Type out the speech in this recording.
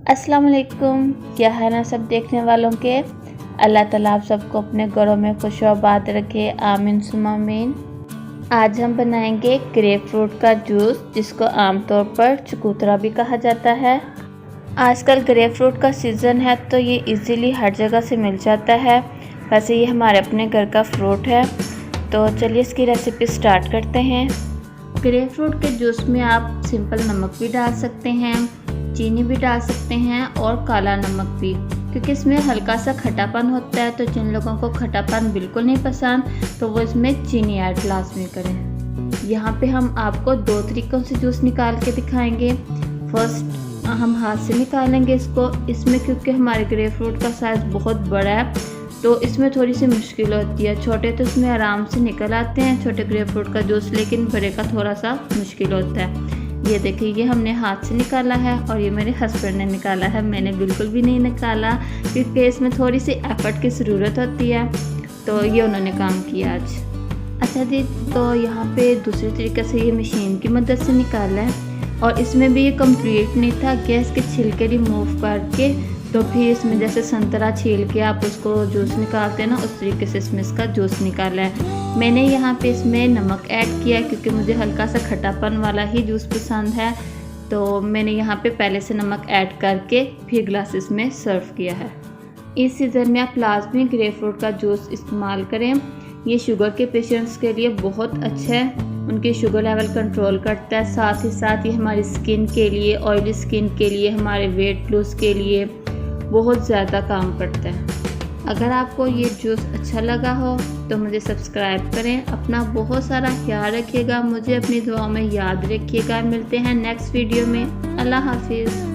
अस्सलाम वालेकुम, क्या है ना सब देखने वालों के। अल्लाह ताला आप सबको अपने घरों में खुश आबाद रखे, आमीन सुम्मा आमीन। आज हम बनाएंगे ग्रेप फ्रूट का जूस, जिसको आमतौर पर चकोतरा भी कहा जाता है। आजकल ग्रेप फ्रूट का सीज़न है तो ये इजीली हर जगह से मिल जाता है। वैसे ये हमारे अपने घर का फ्रूट है, तो चलिए इसकी रेसिपी स्टार्ट करते हैं। ग्रेप फ्रूट के जूस में आप सिंपल नमक भी डाल सकते हैं, चीनी भी डाल सकते हैं और काला नमक भी, क्योंकि इसमें हल्का सा खट्टापन होता है। तो जिन लोगों को खट्टापन बिल्कुल नहीं पसंद तो वो इसमें चीनी ऐड लाजमी करें। यहाँ पे हम आपको दो तरीक़ों से जूस निकाल के दिखाएंगे। फर्स्ट हम हाथ से निकालेंगे इसमें क्योंकि हमारे ग्रेप फ्रूट का साइज़ बहुत बड़ा है तो इसमें थोड़ी सी मुश्किल होती है। छोटे तो इसमें आराम से निकल आते हैं छोटे ग्रेप फ्रूट का जूस, लेकिन बड़े का थोड़ा सा मुश्किल होता है। ये देखिए, ये हमने हाथ से निकाला है और ये मेरे हस्बैंड ने निकाला है। मैंने बिल्कुल भी नहीं निकाला क्योंकि इसमें थोड़ी सी एफर्ट की ज़रूरत होती है, तो ये उन्होंने काम किया आज। अच्छा जी, तो यहाँ पे दूसरे तरीके से ये मशीन की मदद से निकाला है और इसमें भी ये कंप्लीट नहीं था। गैस के छिलके रिमूव करके तो फिर इसमें जैसे संतरा छील के आप उसको जूस निकालते हैं ना, उस तरीके से इसमें इसका जूस निकाला है। मैंने यहाँ पे इसमें नमक ऐड किया क्योंकि मुझे हल्का सा खट्टापन वाला ही जूस पसंद है, तो मैंने यहाँ पे पहले से नमक ऐड करके फिर ग्लासेस में सर्व किया है। इस सीज़न में आप लाजमी ग्रेप फ्रूट का जूस इस्तेमाल करें। ये शुगर के पेशेंट्स के लिए बहुत अच्छा है, उनकी शुगर लेवल कंट्रोल करता है। साथ ही साथ ये हमारी स्किन के लिए, ऑयली स्किन के लिए, हमारे वेट लूज़ के लिए बहुत ज़्यादा काम करता है। अगर आपको ये जूस अच्छा लगा हो तो मुझे सब्सक्राइब करें। अपना बहुत सारा ख्याल रखिएगा, मुझे अपनी दुआओं में याद रखिएगा। मिलते हैं नेक्स्ट वीडियो में। अल्लाह हाफिज़।